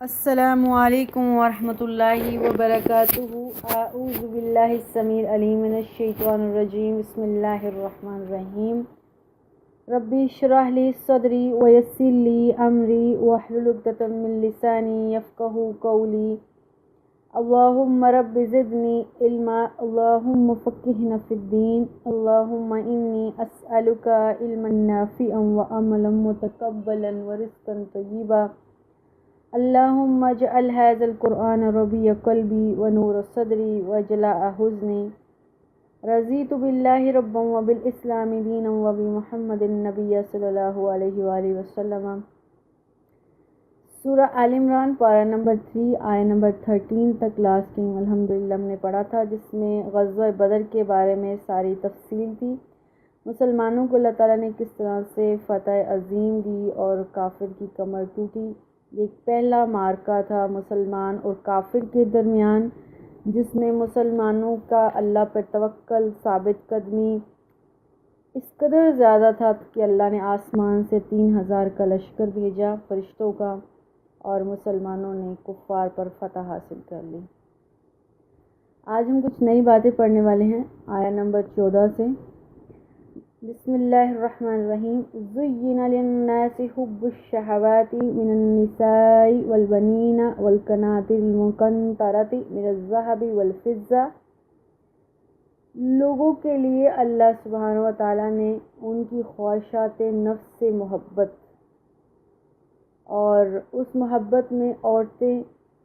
السلام علیکم ورحمۃ اللہ وبرکاتہ۔ اعوذ باللہ السمیع العلیم من الشیطان الرجیم، بسم اللہ الرحمن الرحیم۔ ربی اشرح لی صدری ویسر لی امری واحلل عقدۃ من لسانی یفقہوا قولی۔ اللہم رب زدنی علما، اللہم فقہنا فی الدین، اللہم انی اسألک علما نافعا وعملا متقبلا ورزقا طیبا۔ اللہم اجعل ھذا القرآن ربیع قلبی ونور صدری وجلاء حزنی۔ رضیت باللہ ربا وبالاسلام دینا وبمحمد النبی صلی اللہ علیہ وآلہ وسلم۔ سورہ آل عمران پارہ نمبر 3 آیہ نمبر 13 تک لاسٹ ٹائم الحمدللہ ہم نے پڑھا تھا، جس میں غزوہ بدر کے بارے میں ساری تفصیل تھی۔ مسلمانوں کو اللہ تعالیٰ نے کس طرح سے فتح عظیم دی اور کافر کی کمر ٹوٹی۔ یہ پہلا معرکہ تھا مسلمان اور کافر کے درمیان، جس میں مسلمانوں کا اللہ پر توکل، ثابت قدمی اس قدر زیادہ تھا کہ اللہ نے آسمان سے 3000 کا لشکر بھیجا فرشتوں کا، اور مسلمانوں نے کفار پر فتح حاصل کر لی۔ آج ہم کچھ نئی باتیں پڑھنے والے ہیں آیہ نمبر 14 سے۔ بسم اللہ الرحمن الرحیم۔ زُيِّنَ لِلنَّاسِ حُبُّ الشَّهَوَاتِ مِنَ النِّسَاءِ وَالْبَنِينَ وَالْقَنَاطِرِ الْمُقَنطَرَةِ مِنَ الذَّهَبِ وَالْفِضَّةِ۔ لوگوں کے لیے اللہ سبحانہ وتعالیٰ نے ان کی خواہشات نفس سے محبت، اور اس محبت میں عورتیں،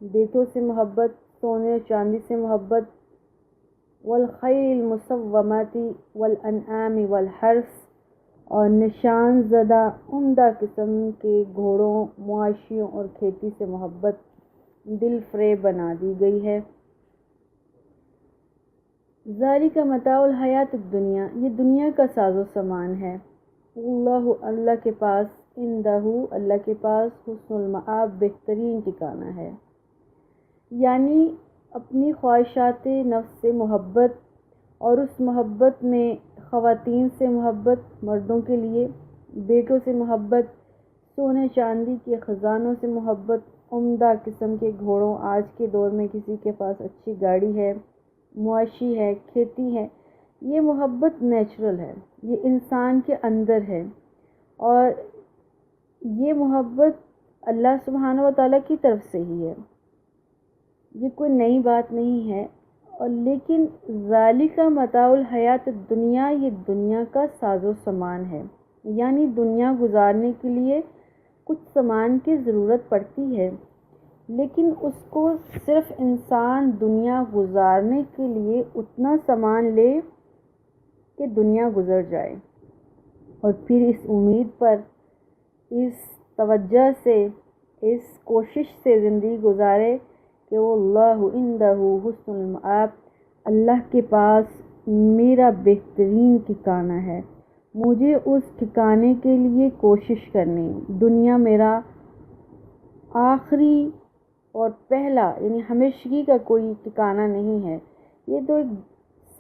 بیٹوں سے محبت، سونے اور چاندی سے محبت، والخیل المسومۃ والانعام والحرث، اور نشان زدہ عمدہ قسم کے گھوڑوں، مواشیوں اور کھیتی سے محبت دل فریب بنا دی گئی ہے۔ ذالک متاع الحیات الدنیا، یہ دنیا کا ساز و سامان ہے۔ اللہ، اللہ کے پاس، عندہ، اللہ کے پاس، حسن المآب، بہترین ٹھکانہ ہے۔ یعنی اپنی خواہشات نفس سے محبت، اور اس محبت میں خواتین سے محبت، مردوں کے لیے بیٹوں سے محبت، سونے چاندی کے خزانوں سے محبت، عمدہ قسم کے گھوڑوں، آج کے دور میں کسی کے پاس اچھی گاڑی ہے، مواشی ہے، کھیتی ہے، یہ محبت نیچرل ہے، یہ انسان کے اندر ہے، اور یہ محبت اللہ سبحانہ وتعالیٰ کی طرف سے ہی ہے، یہ کوئی نئی بات نہیں ہے۔ اور لیکن ذالک متاع الحیات الدنیا، یہ دنیا کا ساز و سامان ہے، یعنی دنیا گزارنے کے لیے کچھ سامان کی ضرورت پڑتی ہے، لیکن اس کو صرف انسان دنیا گزارنے کے لیے اتنا سامان لے کہ دنیا گزر جائے، اور پھر اس امید پر، اس توجہ سے، اس کوشش سے زندگی گزارے کہ وہ اللہ عندہ حسن المآب، اللہ کے پاس میرا بہترین ٹھکانہ ہے، مجھے اس ٹھکانے کے لیے کوشش کرنی، دنیا میرا آخری اور پہلا یعنی ہمیشگی کا کوئی ٹھکانہ نہیں ہے، یہ تو ایک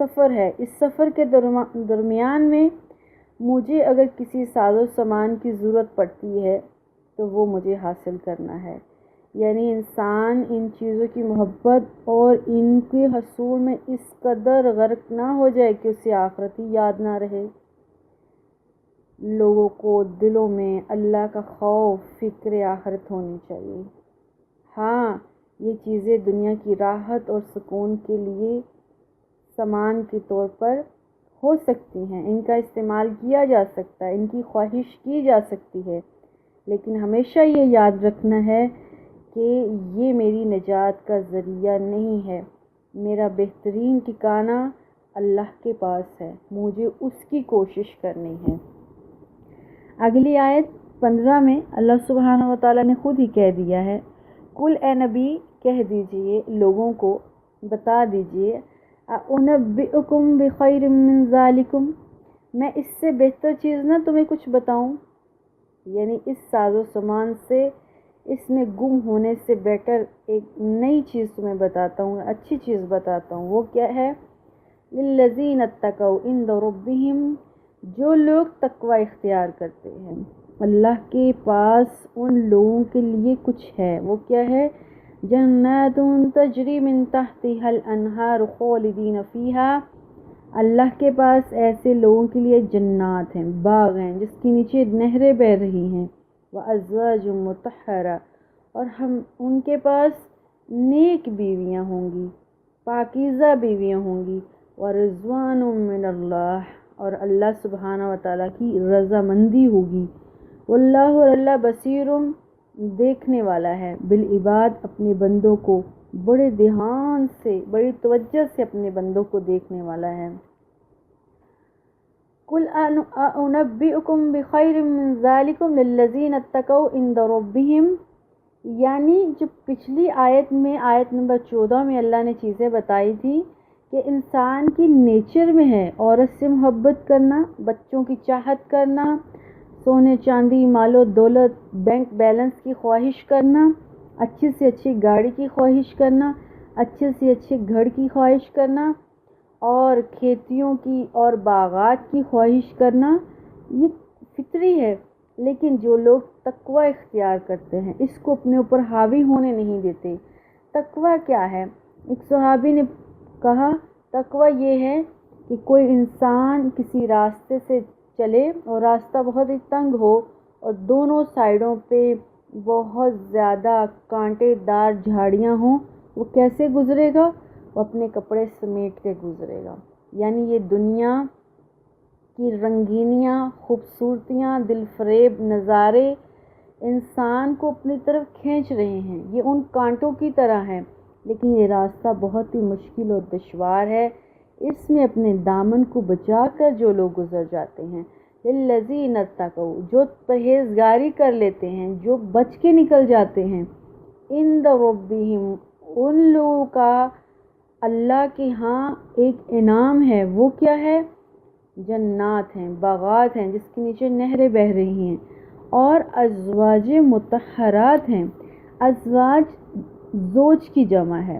سفر ہے۔ اس سفر کے درمیان میں مجھے اگر کسی ساز و سامان کی ضرورت پڑتی ہے تو وہ مجھے حاصل کرنا ہے، یعنی انسان ان چیزوں کی محبت اور ان کے حصول میں اس قدر غرق نہ ہو جائے کہ اسے آخرت ہی یاد نہ رہے۔ لوگوں کو دلوں میں اللہ کا خوف، فکر آخرت ہونی چاہیے۔ ہاں، یہ چیزیں دنیا کی راحت اور سکون کے لیے سامان کے طور پر ہو سکتی ہیں، ان کا استعمال کیا جا سکتا ہے، ان کی خواہش کی جا سکتی ہے، لیکن ہمیشہ یہ یاد رکھنا ہے کہ یہ میری نجات کا ذریعہ نہیں ہے، میرا بہترین ٹھکانہ اللہ کے پاس ہے، مجھے اس کی کوشش کرنی ہے۔ اگلی آیت 15 میں اللہ سبحانہ وتعالیٰ نے خود ہی کہہ دیا ہے، قل اے نبی کہہ دیجئے، لوگوں کو بتا دیجئے، اُنَبِّئُکُم بِخَیْرٍ مِّن ذَالِکُم، میں اس سے بہتر چیز نہ تمہیں کچھ بتاؤں، یعنی اس ساز و سامان سے، اس میں گم ہونے سے بیٹر ایک نئی چیز تمہیں بتاتا ہوں، اچھی چیز بتاتا ہوں۔ وہ کیا ہے؟ لِلَّذِينَ اتَّقَوْا عِندَ رَبِّهِمْ، جو لوگ تقوی اختیار کرتے ہیں اللہ کے پاس ان لوگوں کے لیے کچھ ہے۔ وہ کیا ہے؟ جنات تجری من تحتها الانہار خالدین فیہا، اللہ کے پاس ایسے لوگوں کے لیے جنات ہیں، باغ ہیں جس کے نیچے نہریں بہہ رہی ہیں، وازواج مطہرہ، اور ہم ان کے پاس نیک بیویاں ہوں گی، پاکیزہ بیویاں ہوں گی، ورضوان من اللہ، اور اللہ سبحانہ وتعالیٰ کی رضامندی ہوگی، واللہ، اور اللہ بصیر، دیکھنے والا ہے، بالعباد، اپنے بندوں کو بڑے دھیان سے، بڑی توجہ سے اپنے بندوں کو دیکھنے والا ہے۔ قُلْ أَنُبِّئُكُم بِخَيْرٍ مِّن ذَلِكُمْ لِلَّذِينَ اتَّقَوْا عِندَ رَبِّهِمْ، یعنی جو پچھلی آیت میں، آیت نمبر 14 میں اللہ نے چیزیں بتائی تھی کہ انسان کی نیچر میں ہے عورت سے محبت کرنا، بچوں کی چاہت کرنا، سونے چاندی، مال و دولت، بینک بیلنس کی خواہش کرنا، اچھی سے اچھی گاڑی کی خواہش کرنا، اچھے سے اچھے گھر کی خواہش کرنا، اور کھیتیوں کی اور باغات کی خواہش کرنا، یہ فطری ہے۔ لیکن جو لوگ تقوی اختیار کرتے ہیں، اس کو اپنے اوپر حاوی ہونے نہیں دیتے۔ تقوی کیا ہے؟ ایک صحابی نے کہا تقوی یہ ہے کہ کوئی انسان کسی راستے سے چلے اور راستہ بہت ہی تنگ ہو اور دونوں سائڈوں پہ بہت زیادہ کانٹے دار جھاڑیاں ہوں، وہ کیسے گزرے گا؟ وہ اپنے کپڑے سمیٹ کے گزرے گا۔ یعنی یہ دنیا کی رنگینیاں، خوبصورتیاں، دل فریب نظارے انسان کو اپنی طرف کھینچ رہے ہیں، یہ ان کانٹوں کی طرح ہیں، لیکن یہ راستہ بہت ہی مشکل اور دشوار ہے، اس میں اپنے دامن کو بچا کر جو لوگ گزر جاتے ہیں، للذین اتقوا، جو پرہیزگاری کر لیتے ہیں، جو بچ کے نکل جاتے ہیں، عند ربہم، ان لوگوں کا اللہ کے ہاں ایک انعام ہے۔ وہ کیا ہے؟ جنات ہیں، باغات ہیں جس کے نیچے نہریں بہہ رہی ہیں، اور ازواج مطہرات ہیں۔ ازواج زوج کی جمع ہے،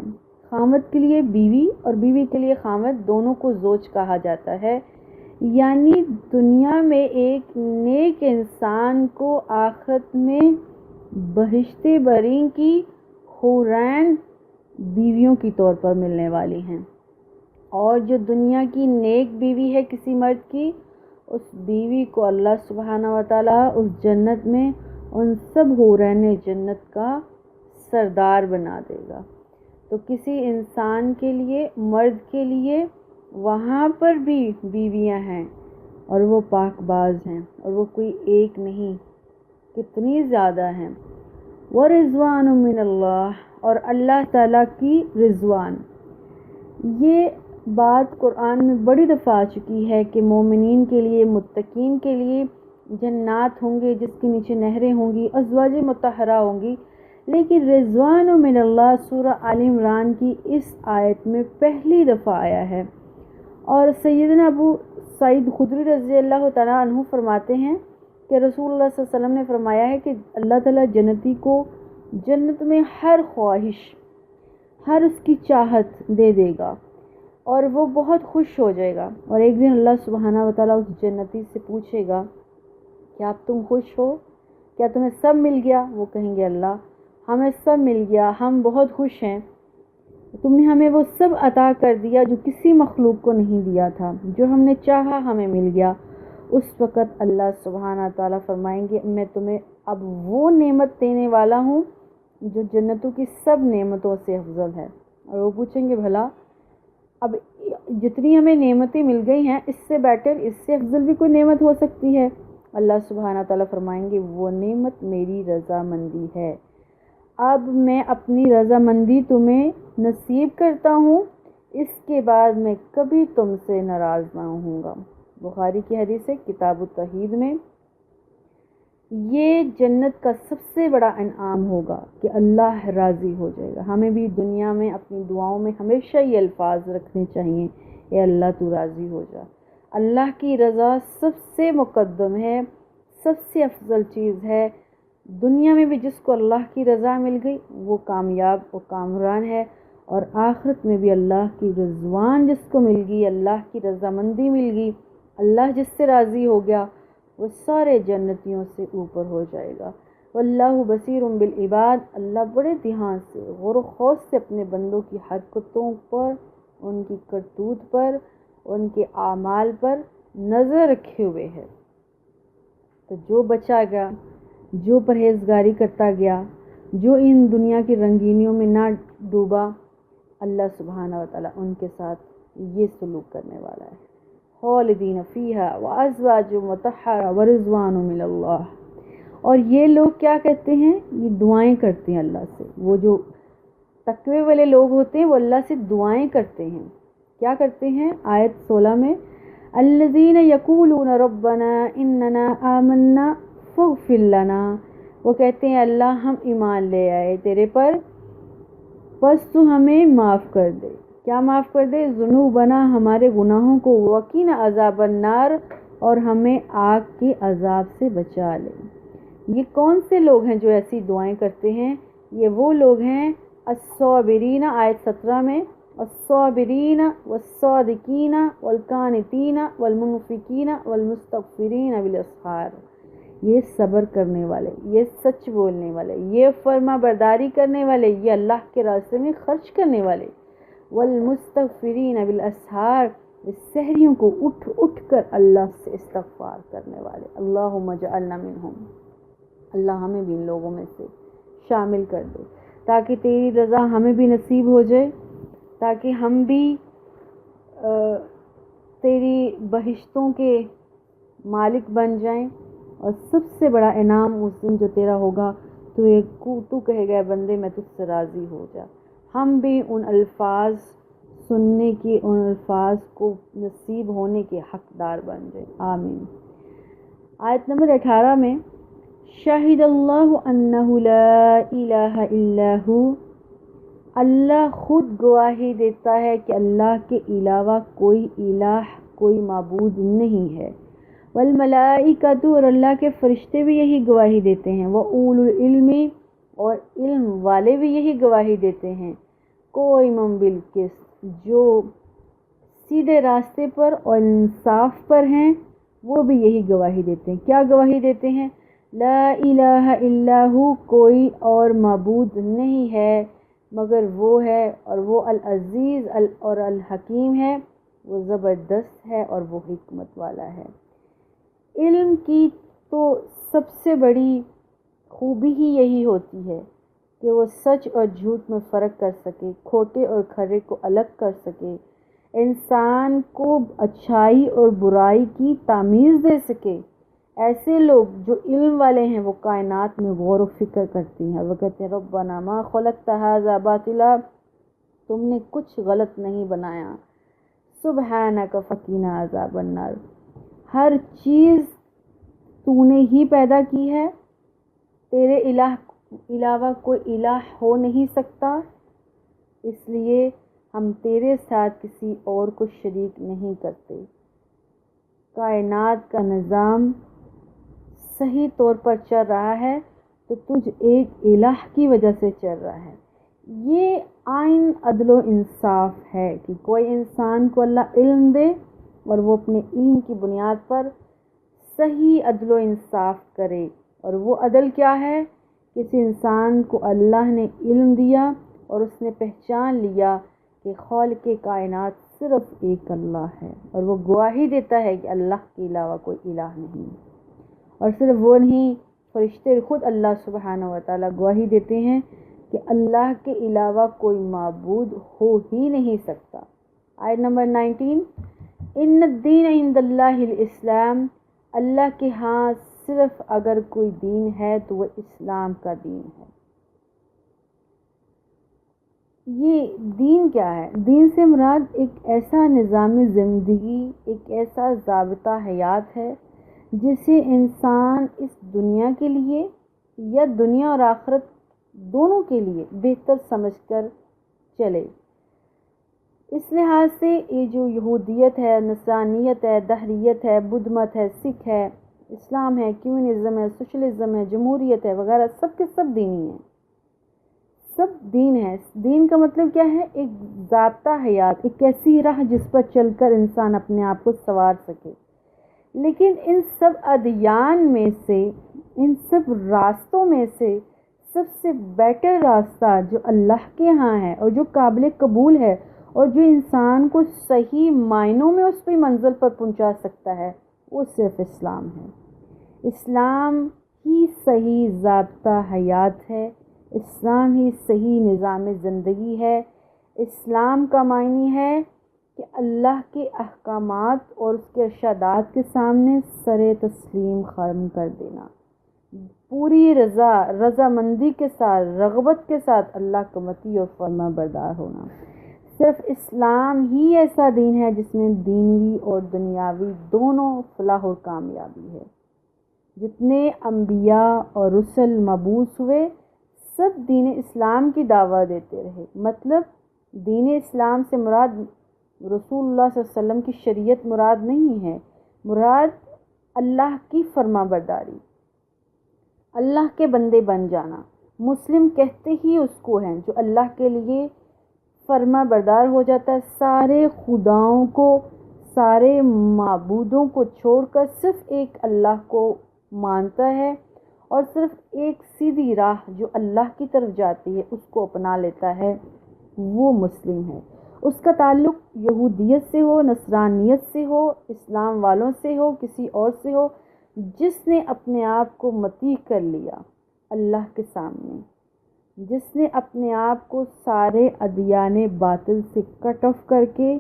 خامد کے لیے بیوی اور بیوی کے لیے خامد، دونوں کو زوج کہا جاتا ہے۔ یعنی دنیا میں ایک نیک انسان کو آخرت میں بہشت بریں کی حورین بیویوں کی طور پر ملنے والی ہیں، اور جو دنیا کی نیک بیوی ہے کسی مرد کی، اس بیوی کو اللہ سبحانہ وتعالیٰ اس جنت میں ان سب حورین جنت کا سردار بنا دے گا۔ تو کسی انسان کے لیے، مرد کے لیے، وہاں پر بھی بیویاں ہیں، اور وہ پاک باز ہیں، اور وہ کوئی ایک نہیں، کتنی زیادہ ہیں۔ وَرِضْوَانٌ مِّنَ اللَّهِ، اور اللہ تعالیٰ کی رضوان۔ یہ بات قرآن میں بڑی دفعہ آ چکی ہے کہ مومنین کے لیے، متقین کے لیے جنات ہوں گے جس کے نیچے نہریں ہوں گی، ازواج مطہرہ ہوں گی، لیکن رضوان من اللہ سورہ آل عمران کی اس آیت میں پہلی دفعہ آیا ہے۔ اور سیدنا ابو سعید خدری رضی اللہ تعالیٰ عنہ فرماتے ہیں کہ رسول اللہ صلی اللہ علیہ وسلم نے فرمایا ہے کہ اللہ تعالیٰ جنتی کو جنت میں ہر خواہش، ہر اس کی چاہت دے دے گا، اور وہ بہت خوش ہو جائے گا، اور ایک دن اللہ سبحانہ وتعالیٰ اس جنتی سے پوچھے گا کیا تم خوش ہو؟ کیا تمہیں سب مل گیا؟ وہ کہیں گے اللہ ہمیں سب مل گیا، ہم بہت خوش ہیں، تم نے ہمیں وہ سب عطا کر دیا جو کسی مخلوق کو نہیں دیا تھا، جو ہم نے چاہا ہمیں مل گیا۔ اس وقت اللہ سبحانہ تعالیٰ فرمائیں گے میں تمہیں اب وہ نعمت دینے والا ہوں جو جنتوں کی سب نعمتوں سے افضل ہے۔ اور وہ پوچھیں گے بھلا اب جتنی ہمیں نعمتیں مل گئی ہیں اس سے بیٹر، اس سے افضل بھی کوئی نعمت ہو سکتی ہے؟ اللہ سبحانہ تعالیٰ فرمائیں گے وہ نعمت میری رضامندی ہے، اب میں اپنی رضامندی تمہیں نصیب کرتا ہوں، اس کے بعد میں کبھی تم سے ناراض نہ ہوں گا۔ بخاری کی حدیث ہے کتاب التوحید میں۔ یہ جنت کا سب سے بڑا انعام ہوگا کہ اللہ راضی ہو جائے گا۔ ہمیں بھی دنیا میں اپنی دعاؤں میں ہمیشہ یہ الفاظ رکھنے چاہیے، اے اللہ تو راضی ہو جا۔ اللہ کی رضا سب سے مقدم ہے، سب سے افضل چیز ہے۔ دنیا میں بھی جس کو اللہ کی رضا مل گئی وہ کامیاب و کامران ہے، اور آخرت میں بھی اللہ کی رضوان جس کو مل گئی، اللہ کی رضامندی مل گئی، اللہ جس سے راضی ہو گیا، وہ سارے جنتیوں سے اوپر ہو جائے گا۔ واللہ بصیر بالعباد، اللہ بڑے دھیان سے غور و خوض سے اپنے بندوں کی حرکتوں پر، ان کی کرتوت پر، ان کے اعمال پر نظر رکھے ہوئے ہے۔ تو جو بچا گیا، جو پرہیزگاری کرتا گیا، جو ان دنیا کی رنگینیوں میں نہ ڈوبا، اللہ سبحانہ وتعالیٰ ان کے ساتھ یہ سلوک کرنے والا ہے۔ خالدین فیہا وازواج مطہرہ ورضوان من اللہ۔ اور یہ لوگ کیا کہتے ہیں؟ یہ دعائیں کرتے ہیں اللہ سے۔ وہ جو تقوی والے لوگ ہوتے ہیں وہ اللہ سے دعائیں کرتے ہیں۔ کیا کرتے ہیں؟ آیت 16 میں الذین یقولون ربنا اننا آمنا فاغفر لنا، وہ کہتے ہیں اللہ ہم ایمان لے آئے تیرے پر، بس تو ہمیں معاف کر دے۔ کیا معاف کر دے؟ ذنوبنا، ہمارے گناہوں کو، وقنا عذاب النار، اور ہمیں آگ کے عذاب سے بچا لے۔ یہ کون سے لوگ ہیں جو ایسی دعائیں کرتے ہیں؟ یہ وہ لوگ ہیں الصابرین، آیت 17 میں، الصابرین والصادقین والقانتین والمنفقین والمستغفرین بالاسحار، یہ صبر کرنے والے، یہ سچ بولنے والے، یہ فرما برداری کرنے والے، یہ اللہ کے راستے میں خرچ کرنے والے، والمستغفرین بالاسحار، یہ سحریوں کو اٹھ اٹھ کر اللہ سے استغفار کرنے والے۔ اللہم اجعلنا منہم، اللہ ہمیں بھی ان لوگوں میں سے شامل کر دے، تاکہ تیری رضا ہمیں بھی نصیب ہو جائے، تاکہ ہم بھی تیری بہشتوں کے مالک بن جائیں۔ اور سب سے بڑا انعام اس دن جو تیرا ہوگا، تو کہے گا بندے میں تجھ سے راضی ہو جا۔ ہم بھی ان الفاظ سننے کی، ان الفاظ کو نصیب ہونے کے حقدار بن جائیں، آمین۔ آیت نمبر 18 میں شاہد اللہ انہ لا الہ الا ہو، اللہ خود گواہی دیتا ہے کہ اللہ کے علاوہ کوئی الہ، کوئی معبود نہیں ہے۔ والملائکۃ، اور اللہ کے فرشتے بھی یہی گواہی دیتے ہیں۔ وَأُولُو الْعِلْمِ، اور علم والے بھی یہی گواہی دیتے ہیں۔ قائما بالقسط، جو سیدھے راستے پر اور انصاف پر ہیں وہ بھی یہی گواہی دیتے ہیں۔ کیا گواہی دیتے ہیں؟ لا الہ الا ہو، کوئی اور معبود نہیں ہے مگر وہ ہے، اور وہ العزیز اور الحکیم ہے، وہ زبردست ہے اور وہ حکمت والا ہے۔ علم کی تو سب سے بڑی خوبی ہی یہی ہوتی ہے کہ وہ سچ اور جھوٹ میں فرق کر سکے، کھوٹے اور کھرے کو الگ کر سکے، انسان کو اچھائی اور برائی کی تمیز دے سکے۔ ایسے لوگ جو علم والے ہیں وہ کائنات میں غور و فکر کرتی ہیں، وہ کہتے ہیں ربنا ما خلقت ھذا باطلا، تم نے کچھ غلط نہیں بنایا، سبحانک فقنا عذاب النار، ہر چیز تو نے ہی پیدا کی ہے، تیرے علاوہ کوئی الہ ہو نہیں سکتا، اس لیے ہم تیرے ساتھ کسی اور کو شریک نہیں کرتے۔ کائنات کا نظام صحیح طور پر چل رہا ہے تو تجھ ایک الہ کی وجہ سے چل رہا ہے۔ یہ عین عدل و انصاف ہے کہ کوئی انسان کو اللہ علم دے اور وہ اپنے علم کی بنیاد پر صحیح عدل و انصاف کرے۔ اور وہ عدل کیا ہے؟ کسی انسان کو اللہ نے علم دیا اور اس نے پہچان لیا کہ خالق کائنات صرف ایک اللہ ہے، اور وہ گواہی دیتا ہے کہ اللہ کے علاوہ کوئی الہ نہیں۔ اور صرف وہ نہیں، فرشتے خود اللہ سبحانہ وتعالیٰ گواہی دیتے ہیں کہ اللہ کے علاوہ کوئی معبود ہو ہی نہیں سکتا۔ آیت نمبر 19 ان الدین عند اللہ الاسلام، اللہ کے ہاں صرف اگر کوئی دین ہے تو وہ اسلام کا دین ہے۔ یہ دین کیا ہے؟ دین سے مراد ایک ایسا نظام زندگی، ایک ایسا ضابطہ حیات ہے جسے انسان اس دنیا کے لیے یا دنیا اور آخرت دونوں کے لیے بہتر سمجھ کر چلے۔ اس لحاظ سے یہ جو یہودیت ہے، نصرانیت ہے، دہریت ہے، بدھ مت ہے، سکھ ہے، اسلام ہے، کمیونزم ہے، سوشلزم ہے، جمہوریت ہے وغیرہ، سب کے سب دینی ہیں، سب دین ہے۔ دین کا مطلب کیا ہے؟ ایک ضابطہ حیات، ایک ایسی راہ جس پر چل کر انسان اپنے آپ کو سنوار سکے، لیکن ان سب ادیان میں سے، ان سب راستوں میں سے سب سے بیٹر راستہ جو اللہ کے ہاں ہے اور جو قابل قبول ہے اور جو انسان کو صحیح معنوں میں اس پہ منزل پر پہنچا سکتا ہے، وہ صرف اسلام ہے۔ اسلام ہی صحیح ضابطہ حیات ہے، اسلام ہی صحیح نظام زندگی ہے۔ اسلام کا معنی ہے کہ اللہ کے احکامات اور اس کے ارشادات کے سامنے سر تسلیم خم کر دینا، پوری رضامندی کے ساتھ، رغبت کے ساتھ اللہ کا مطیع اور فرما بردار ہونا۔ صرف اسلام ہی ایسا دین ہے جس میں دینوی اور دنیاوی دونوں فلاح اور کامیابی ہے۔ جتنے انبیاء اور رسل مبعوث ہوئے سب دین اسلام کی دعوت دیتے رہے۔ مطلب دین اسلام سے مراد رسول اللہ صلی اللہ علیہ وسلم کی شریعت مراد نہیں ہے، مراد اللہ کی فرما برداری، اللہ کے بندے بن جانا۔ مسلم کہتے ہی اس کو ہیں جو اللہ کے لیے فرما بردار ہو جاتا ہے، سارے خداؤں کو، سارے معبودوں کو چھوڑ کر صرف ایک اللہ کو مانتا ہے اور صرف ایک سیدھی راہ جو اللہ کی طرف جاتی ہے اس کو اپنا لیتا ہے، وہ مسلم ہے۔ اس کا تعلق یہودیت سے ہو، نصرانیت سے ہو، اسلام والوں سے ہو، کسی اور سے ہو، جس نے اپنے آپ کو مطیع کر لیا اللہ کے سامنے، جس نے اپنے آپ کو سارے ادیان باطل سے کٹ آف کر کے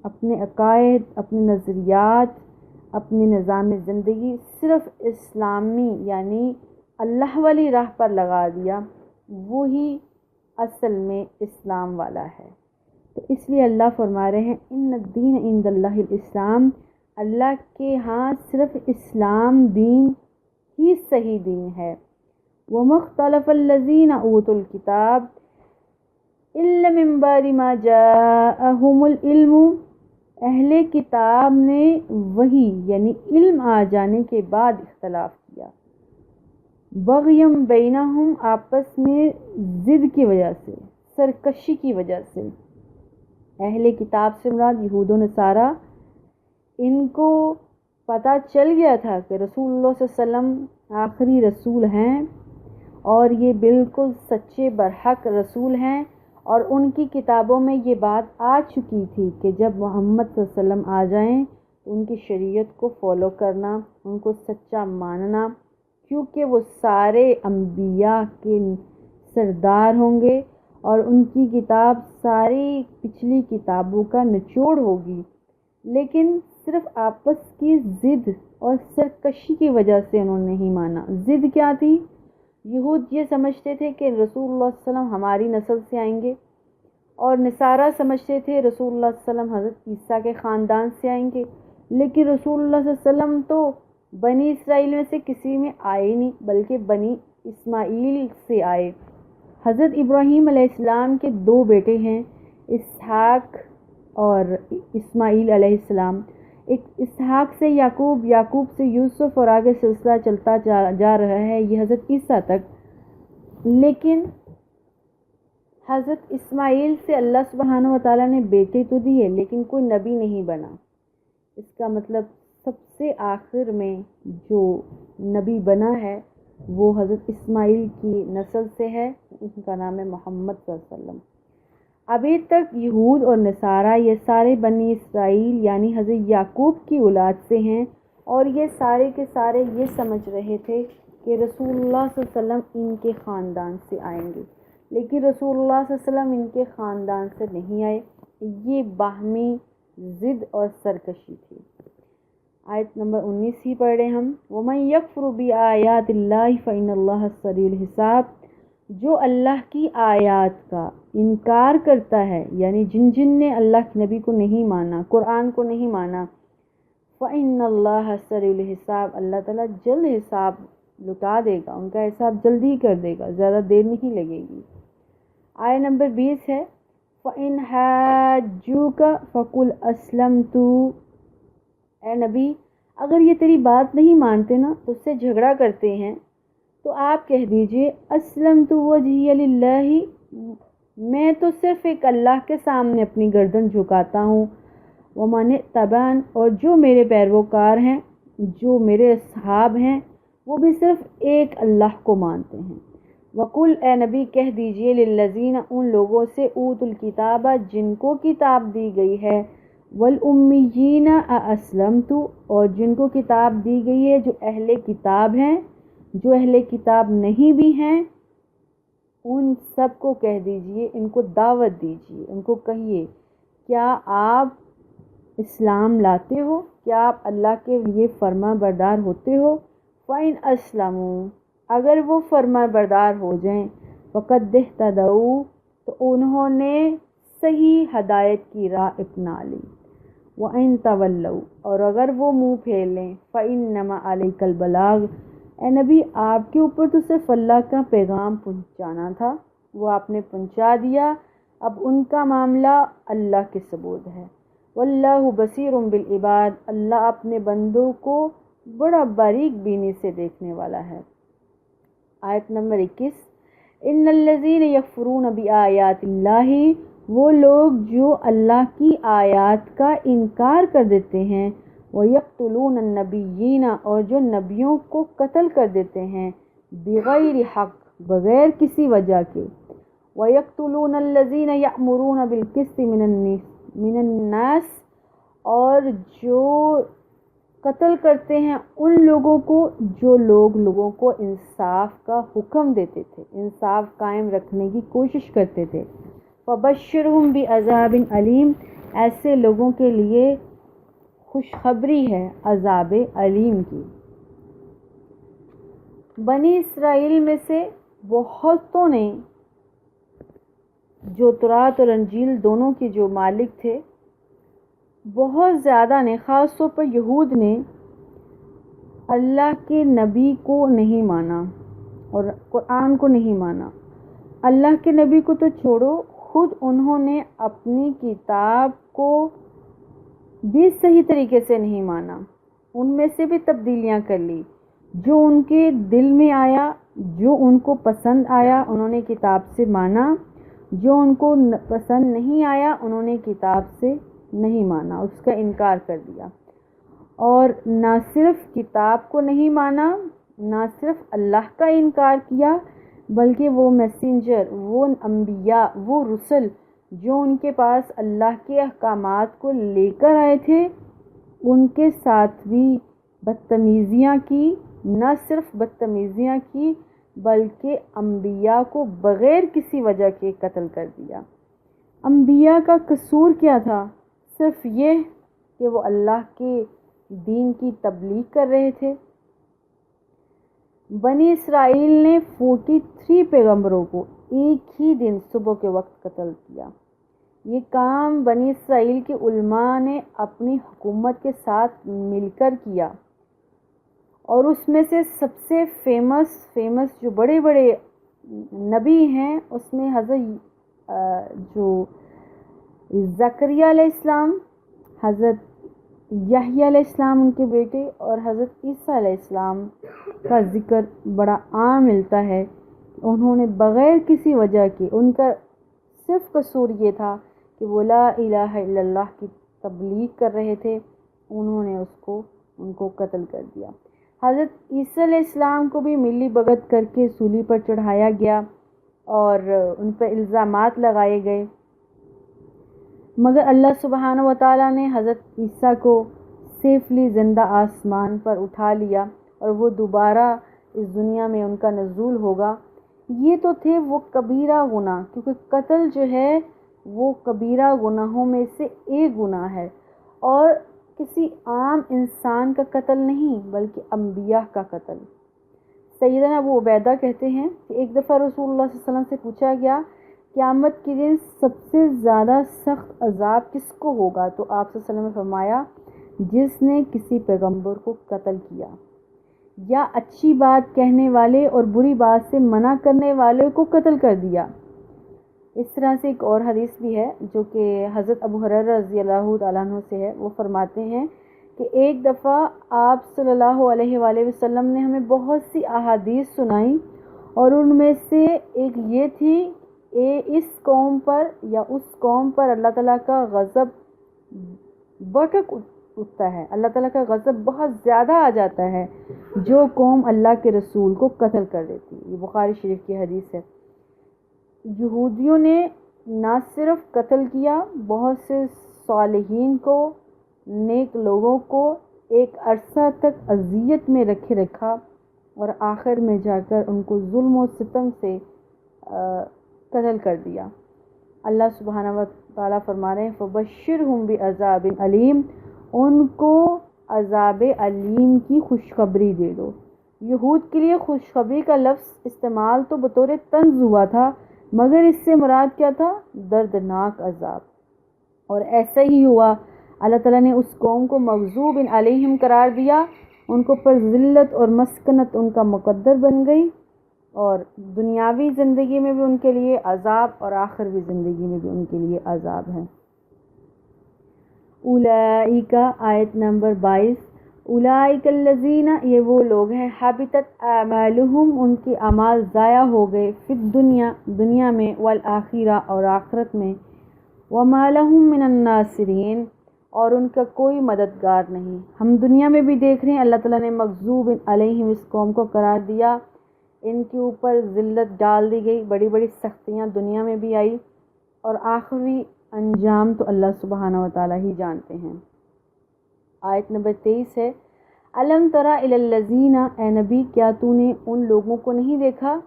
اپنے عقائد، اپنے نظریات، اپنی نظام زندگی صرف اسلامی یعنی اللہ والی راہ پر لگا دیا، وہی اصل میں اسلام والا ہے۔ تو اس لیے اللہ فرما رہے ہیں ان الدین عند اللہ الاسلام، اللہ کے ہاں صرف اسلام دین ہی صحیح دین ہے۔ وَمَا اخْتَلَفَ الَّذِينَ أُوتُوا الْكِتَابَ إِلَّا مِن بَعْدِ مَا جَاءَهُمُ الْعِلْمُ، اہل کتاب نے وحی یعنی علم آ جانے کے بعد اختلاف کیا، بغیم بینہم، آپس میں ضد کی وجہ سے، سرکشی کی وجہ سے۔ اہل کتاب سے مراد یہود و نصارہ، ان کو پتہ چل گیا تھا کہ رسول اللہ صلی اللہ علیہ وسلم آخری رسول ہیں اور یہ بالکل سچے برحق رسول ہیں، اور ان کی کتابوں میں یہ بات آ چکی تھی کہ جب محمد صلی اللہ علیہ وسلم آ جائیں تو ان کی شریعت کو فالو کرنا، ان کو سچا ماننا، کیونکہ وہ سارے انبیاء کے سردار ہوں گے اور ان کی کتاب ساری پچھلی کتابوں کا نچوڑ ہوگی۔ لیکن صرف آپس کی ضد اور سرکشی کی وجہ سے انہوں نے نہیں مانا۔ ضد کیا تھی؟ یہود یہ سمجھتے تھے کہ رسول اللہ صلی اللہ علیہ وسلم ہماری نسل سے آئیں گے، اور نصارہ سمجھتے تھے رسول اللہ صلی اللہ علیہ وسلم حضرت عیسیٰ کے خاندان سے آئیں گے۔ لیکن رسول اللہ صلی اللہ علیہ وسلم تو بنی اسرائیل میں سے کسی میں آئے نہیں، بلکہ بنی اسماعیل سے آئے۔ حضرت ابراہیم علیہ السلام کے دو بیٹے ہیں، اسحاق اور اسماعیل علیہ السلام۔ ایک اسحاق سے یعقوب، یعقوب سے یوسف، اور آگے سلسلہ چلتا جا رہا ہے یہ حضرت عیسیٰ تک۔ لیکن حضرت اسماعیل سے اللہ سبحانہ وتعالیٰ نے بیٹے تو دیے لیکن کوئی نبی نہیں بنا۔ اس کا مطلب سب سے آخر میں جو نبی بنا ہے وہ حضرت اسماعیل کی نسل سے ہے، ان کا نام ہے محمد صلی اللہ علیہ وسلم۔ ابھی تک یہود اور نصارہ یہ سارے بنی اسرائیل یعنی حضرت یعقوب کی اولاد سے ہیں، اور یہ سارے کے سارے یہ سمجھ رہے تھے کہ رسول اللہ صلی اللہ علیہ وسلم ان کے خاندان سے آئیں گے، لیکن رسول اللہ صلی اللہ علیہ وسلم ان کے خاندان سے نہیں آئے۔ یہ باہمی ضد اور سرکشی تھی۔ آیت نمبر 19 ہی پڑھ رہے ہم، وَمَن يَكْفُرُ بِآيَاتِ اللَّهِ فَإِنَّ اللَّهَ سَرِيعُ الْحِسَابِ، جو اللہ کی آیات کا انکار کرتا ہے، یعنی جن نے اللہ کے نبی کو نہیں مانا، قرآن کو نہیں مانا، فَإِنَّ اللَّهَ سَرِيعُ الْحِسَابِ، اللہ تعالیٰ جلد حساب لٹا دے گا، ان کا حساب جلدی کر دے گا، زیادہ دیر نہیں لگے گی۔ آیت نمبر 20 ہے، فَإِنْ حَاجُّوكَ فَقُلْ أَسْلَمْتُ، اے نبی اگر یہ تیری بات نہیں مانتے نا، تو اس سے جھگڑا کرتے ہیں، تو آپ کہہ دیجئے اسلمت وجہی للہ، میں تو صرف ایک اللہ کے سامنے اپنی گردن جھکاتا ہوں، ومن اتبعن، اور جو میرے پیروکار ہیں، جو میرے اصحاب ہیں وہ بھی صرف ایک اللہ کو مانتے ہیں۔ وقل اے نبی کہہ دیجئے للذین ان لوگوں سے اوت الکتاب جن کو کتاب دی گئی ہے، والامیین اسلمت اور جن کو کتاب دی گئی ہے جو اہل کتاب ہیں، جو اہل کتاب نہیں بھی ہیں، ان سب کو کہہ دیجئے، ان کو دعوت دیجئے، ان کو کہیے کیا آپ اسلام لاتے ہو، کیا آپ اللہ کے یہ فرما بردار ہوتے ہو؟ فَإِنْ أَسْلَمُوا اگر وہ فرما بردار ہو جائیں، فَقَدْ اهْتَدَوْا تو انہوں نے صحیح ہدایت کی راہ اپنا لی۔ وَإِنْ تَوَلَّوْا اور اگر وہ منہ پھیر لیں، فَإِنَّمَا عَلَيْكَ الْبَلَاغُ اے نبی آپ کے اوپر تو صرف اللہ کا پیغام پہنچانا تھا، وہ آپ نے پہنچا دیا، اب ان کا معاملہ اللہ کے سپرد ہے۔ واللہ بصیر بالعباد اللہ اپنے بندوں کو بڑا باریک بینی سے دیکھنے والا ہے۔ آیت نمبر 21 ان الذین یکفرون بآیات اللہ وہ لوگ جو اللہ کی آیات کا انکار کر دیتے ہیں، وَيَقْتُلُونَ النَّبِيِّينَ اور جو نبیوں کو قتل کر دیتے ہیں، بغیر حق بغیر کسی وجہ کے، وَيَقْتُلُونَ الَّذِينَ يَأْمُرُونَ بِالْقِسْطِ مِنَ النَّاسِ اور جو قتل کرتے ہیں ان لوگوں کو جو لوگوں کو انصاف کا حکم دیتے تھے، انصاف قائم رکھنے کی کوشش کرتے تھے، فَبَشِّرْهُم بِعَذَابٍ علیم ایسے لوگوں کے لیے خوشخبری ہے عذاب علیم کی۔ بنی اسرائیل میں سے بہتوں نے جو تورات اور انجیل دونوں کے جو مالک تھے، بہت زیادہ نے، خاص طور پر یہود نے اللہ کے نبی کو نہیں مانا اور قرآن کو نہیں مانا۔ اللہ کے نبی کو تو چھوڑو، خود انہوں نے اپنی کتاب کو بھی صحیح طریقے سے نہیں مانا، ان میں سے بھی تبدیلیاں کر لی، جو ان کے دل میں آیا، جو ان کو پسند آیا انہوں نے کتاب سے مانا، جو ان کو پسند نہیں آیا انہوں نے کتاب سے نہیں مانا، اس کا انکار کر دیا۔ اور نہ صرف کتاب کو نہیں مانا، نہ صرف اللہ کا انکار کیا، بلکہ وہ میسنجر، وہ انبیاء، وہ رسل جو ان کے پاس اللہ کے احکامات کو لے کر آئے تھے، ان کے ساتھ بھی بدتمیزیاں کی، نہ صرف بدتمیزیاں کی بلکہ انبیاء کو بغیر کسی وجہ کے قتل کر دیا۔ انبیاء کا قصور کیا تھا؟ صرف یہ کہ وہ اللہ کے دین کی تبلیغ کر رہے تھے۔ بنی اسرائیل نے 43 پیغمبروں کو ایک ہی دن صبح کے وقت قتل کیا۔ یہ کام بنی اسرائیل کے علماء نے اپنی حکومت کے ساتھ مل کر کیا، اور اس میں سے سب سے فیمس جو بڑے بڑے نبی ہیں اس میں حضرت جو زکریا علیہ السلام، حضرت یحییٰ علیہ السلام ان کے بیٹے، اور حضرت عیسیٰ علیہ السلام کا ذکر بڑا عام ملتا ہے۔ انہوں نے بغیر کسی وجہ کے، ان کا صرف قصور یہ تھا کہ وہ لا الہ الا اللہ کی تبلیغ کر رہے تھے، انہوں نے ان کو قتل کر دیا۔ حضرت عیسیٰ علیہ السلام کو بھی ملی بھگت کر کے سولی پر چڑھایا گیا اور ان پر الزامات لگائے گئے، مگر اللہ سبحانہ و تعالیٰ نے حضرت عیسیٰ کو سیفلی زندہ آسمان پر اٹھا لیا، اور وہ دوبارہ اس دنیا میں ان کا نزول ہوگا۔ یہ تو تھے وہ کبیرہ گناہ، کیونکہ قتل جو ہے وہ کبیرہ گناہوں میں سے ایک گناہ ہے، اور کسی عام انسان کا قتل نہیں بلکہ انبیاء کا قتل۔ سیدنا ابو عبیدہ کہتے ہیں کہ ایک دفعہ رسول اللہ صلی اللہ علیہ وسلم سے پوچھا گیا قیامت کے دن سب سے زیادہ سخت عذاب کس کو ہوگا؟ تو آپ صلی اللہ علیہ وسلم نے فرمایا جس نے کسی پیغمبر کو قتل کیا، یا اچھی بات کہنے والے اور بری بات سے منع کرنے والے کو قتل کر دیا۔ اس طرح سے ایک اور حدیث بھی ہے جو کہ حضرت ابو ہریرہ رضی اللہ تعالیٰ عنہ سے ہے، وہ فرماتے ہیں کہ ایک دفعہ آپ صلی اللہ علیہ وآلہ وسلم نے ہمیں بہت سی احادیث سنائیں، اور ان میں سے ایک یہ تھی کہ اس قوم پر یا اس قوم پر اللہ تعالیٰ کا غضب بھڑک اٹھتا ہے، اللہ تعالیٰ کا غضب بہت زیادہ آ جاتا ہے جو قوم اللہ کے رسول کو قتل کر دیتی ہے۔ یہ بخاری شریف کی حدیث ہے۔ یہودیوں نے نہ صرف قتل کیا، بہت سے صالحین کو، نیک لوگوں کو ایک عرصہ تک اذیت میں رکھے رکھا اور آخر میں جا کر ان کو ظلم و ستم سے قتل کر دیا۔ اللہ سبحانہ و تعالیٰ فرما رہے ہیں فَبَشِّرْهُمْ بِعَذَابٍ علیم، ان کو عذاب علیم کی خوشخبری دے دو۔ یہود کے لیے خوشخبری کا لفظ استعمال تو بطور طنز ہوا تھا، مگر اس سے مراد کیا تھا؟ دردناک عذاب۔ اور ایسا ہی ہوا، اللہ تعالیٰ نے اس قوم کو مغضوب علیہم قرار دیا، ان کو پر ذلت اور مسکنت ان کا مقدر بن گئی، اور دنیاوی زندگی میں بھی ان کے لیے عذاب اور آخروی زندگی میں بھی ان کے لیے عذاب ہے۔ اولئک، آیت نمبر 22، اولئک الذین، یہ وہ لوگ ہیں، حبطت اعمالہم، ان کے اعمال ضائع ہو گئے، فی الدنیا، دنیا میں، والآخرہ، اور آخرت میں، وما لہم من الناصرین، اور ان کا کوئی مددگار نہیں۔ ہم دنیا میں بھی دیکھ رہے ہیں اللہ تعالیٰ نے مغضوب علیہم اس قوم کو قرار دیا، ان کے اوپر ذلت ڈال دی گئی، بڑی بڑی سختیاں دنیا میں بھی آئی، اور آخری انجام تو اللہ سبحانہ و تعالیٰ ہی جانتے ہیں۔ آیت نمبر 23 ہے، الم تری الی الذین، اے نبی کیا تو نے ان لوگوں کو نہیں دیکھا،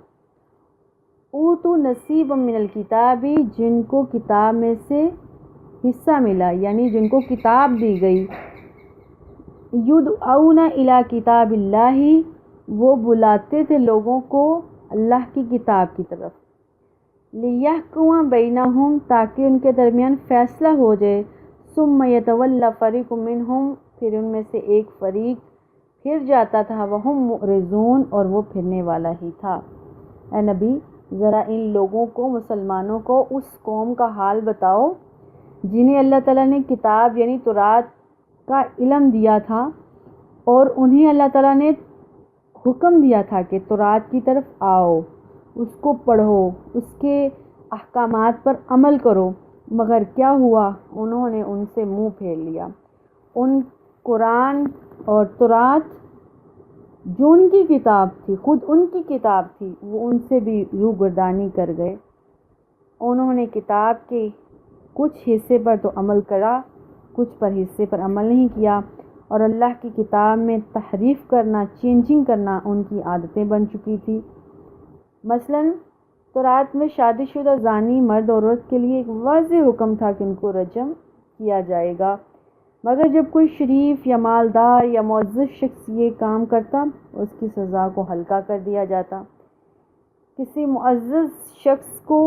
اوتوا نصیبا من الکتاب، جن کو کتاب میں سے حصہ ملا، یعنی جن کو کتاب دی گئی، یدعون الی کتاب اللہ، وہ بلاتے تھے لوگوں کو اللہ کی کتاب کی طرف، لیحکم بینہم، تاکہ ان کے درمیان فیصلہ ہو جائے، ثم یتولی فریق منہم، پھر ان میں سے ایک فریق پھر جاتا تھا، وہم معرضون، اور وہ پھرنے والا ہی تھا۔ اے نبی ذرا ان لوگوں کو، مسلمانوں کو، اس قوم کا حال بتاؤ جنہیں اللہ تعالیٰ نے کتاب یعنی تورات کا علم دیا تھا، اور انہیں اللہ تعالیٰ نے حکم دیا تھا کہ تورات کی طرف آؤ، اس کو پڑھو، اس کے احکامات پر عمل کرو، مگر کیا ہوا؟ انہوں نے ان سے منہ پھیر لیا۔ ان قرآن اور تورات جو ان کی کتاب تھی، خود ان کی کتاب تھی، وہ ان سے بھی روگردانی کر گئے۔ انہوں نے کتاب کے کچھ حصے پر تو عمل کرا، کچھ پر حصے پر عمل نہیں کیا، اور اللہ کی کتاب میں تحریف کرنا، چینجنگ کرنا ان کی عادتیں بن چکی تھی۔ مثلاً تورات میں شادی شدہ زانی مرد اور عورت کے لیے ایک واضح حکم تھا کہ ان کو رجم کیا جائے گا، مگر جب کوئی شریف یا مالدار یا معزز شخص یہ کام کرتا، اس کی سزا کو ہلکا کر دیا جاتا۔ کسی معزز شخص کو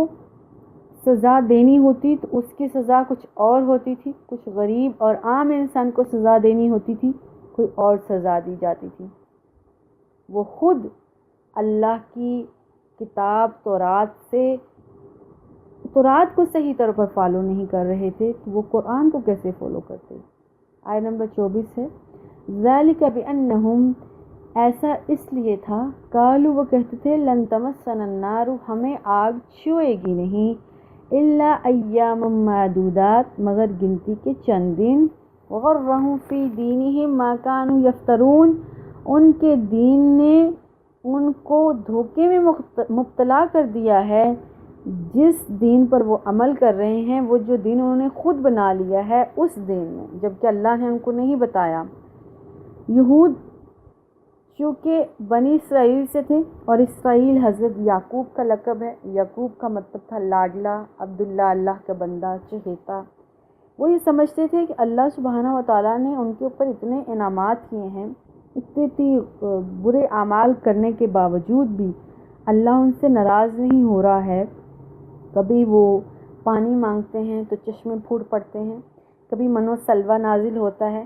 سزا دینی ہوتی تو اس کی سزا کچھ اور ہوتی تھی، کچھ غریب اور عام انسان کو سزا دینی ہوتی تھی، کوئی اور سزا دی جاتی تھی۔ وہ خود اللہ کی کتاب تورات کو صحیح طور پر فالو نہیں کر رہے تھے، تو وہ قرآن کو کیسے فالو کرتے؟ آیت نمبر 24 ہے، ذالک بانہم، ایسا اس لیے تھا، قالوا، وہ کہتے تھے، لن تمسنا النار، ہمیں آگ چھوئے گی نہیں، الا ایاما معدودات، مگر گنتی کے چند دن، وغرہم فی دینہم ما کانوا یفترون، ان کے دین نے ان کو دھوکے میں مبتلا کر دیا ہے، جس دین پر وہ عمل کر رہے ہیں، وہ جو دین انہوں نے خود بنا لیا ہے، اس دین میں، جبکہ اللہ نے ان کو نہیں بتایا۔ یہود چونکہ بنی اسرائیل سے تھے، اور اسرائیل حضرت یعقوب کا لقب ہے، یعقوب کا مطلب تھا لاڈلا، عبداللہ، اللہ کا بندہ، چہیتا۔ وہ یہ سمجھتے تھے کہ اللہ سبحانہ و تعالیٰ نے ان کے اوپر اتنے انعامات کیے ہیں، اتنے برے اعمال کرنے کے باوجود بھی اللہ ان سے ناراض نہیں ہو رہا ہے۔ کبھی وہ پانی مانگتے ہیں تو چشمے پھوٹ پڑتے ہیں، کبھی منو سلوہ نازل ہوتا ہے،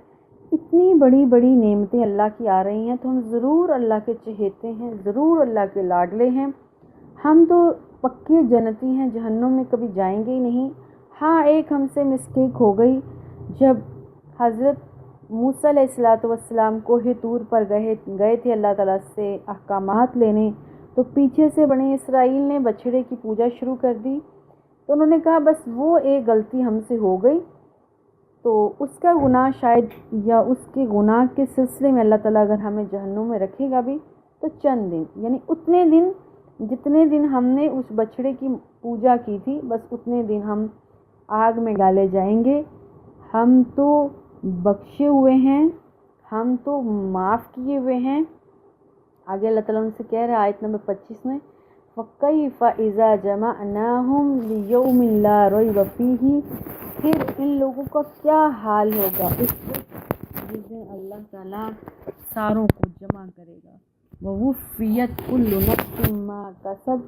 اتنی بڑی بڑی نعمتیں اللہ کی آ رہی ہیں، تو ہم ضرور اللہ کے چہیتے ہیں، ضرور اللہ کے لاڈلے ہیں، ہم تو پکے جنتی ہیں، جہنم میں کبھی جائیں گے ہی نہیں۔ ہاں، ایک ہم سے مسٹیک ہو گئی، جب حضرت موسیٰ علیہ السلام کوہ طور پر گئے تھے اللہ تعالیٰ سے احکامات لینے، تو پیچھے سے بنی اسرائیل نے بچھڑے کی پوجا شروع کر دی، تو انہوں نے کہا بس وہ ایک غلطی ہم سے ہو گئی، تو اس کا گناہ شاید یا اس کے گناہ کے سلسلے میں اللہ تعالیٰ اگر ہمیں جہنم میں رکھے گا بھی تو چند دن، یعنی اتنے دن جتنے دن ہم نے اس بچڑے کی پوجا کی تھی، بس اتنے دن ہم آگ میں ڈالے جائیں گے۔ ہم تو بخشے ہوئے ہیں، ہم تو معاف کیے ہوئے ہیں۔ آگے اللہ تعالیٰ ان سے کہہ رہے ہیں آیت نمبر 25 میں، فَكَيْفَ إِذَا جَمَعْنَاهُمْ لِيَوْمٍ لَا رَيْبَ فِيهِ، پھر ان لوگوں کا کیا حال ہوگا اس وقت جس دن اللہ تعالیٰ ساروں کو جمع کرے گا۔ وَوُفِّيَتْ كُلُّ نَفْسٍ مَا كَسَبَتْ،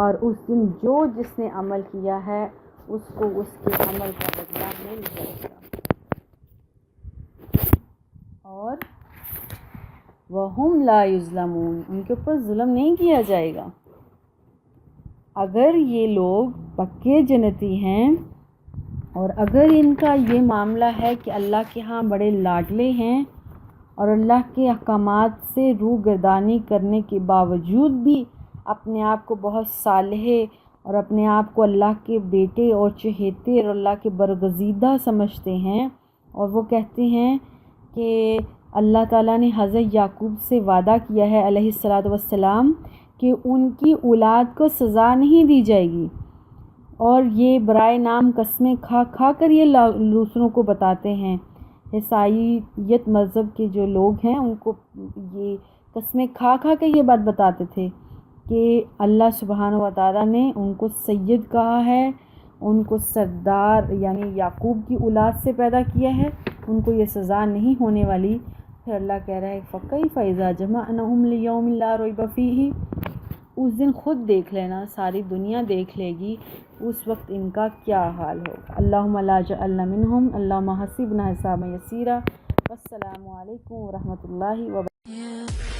اور اس دن جو جس نے عمل کیا ہے اس کو اس کے عمل کا بدلہ مل جائے گا۔ اور وَهُمْ لَا يُظْلَمُونَ، ان کے اوپر ظلم نہیں کیا جائے گا۔ اگر یہ لوگ پکے جنتی ہیں اور اگر ان کا یہ معاملہ ہے کہ اللہ کے ہاں بڑے لاڈلے ہیں اور اللہ کے احکامات سے روگردانی کرنے کے باوجود بھی اپنے آپ کو بہت صالح اور اپنے آپ کو اللہ کے بیٹے اور چہیتے اور اللہ کے برگزیدہ سمجھتے ہیں، اور وہ کہتے ہیں کہ اللہ تعالیٰ نے حضرت یعقوب سے وعدہ کیا ہے علیہ الصلاۃ والسلام کہ ان کی اولاد کو سزا نہیں دی جائے گی، اور یہ برائے نام قسمیں کھا کھا کر یہ دوسروں کو بتاتے ہیں۔ عیسائیت مذہب کے جو لوگ ہیں ان کو یہ قسمیں کھا کھا کے یہ بات بتاتے تھے کہ اللہ سبحانہ و تعالیٰ نے ان کو سید کہا ہے، ان کو سردار یعنی یعقوب کی اولاد سے پیدا کیا ہے، ان کو یہ سزا نہیں ہونے والی۔ پھر اللہ کہہ رہا ہے فَكَيْفَ إِذَا جَمَعْنَاهُمْ لِيَوْمٍ لَا رَيْبَ فِيهِ، اس دن خود دیکھ لینا، ساری دنیا دیکھ لے گی اس وقت ان کا کیا حال ہوگا۔ اللہم لا جعلنا منہم، اللہم حسبنا حسابا یسیرا۔ والسلام علیکم ورحمۃ اللہ وبرکاتہ۔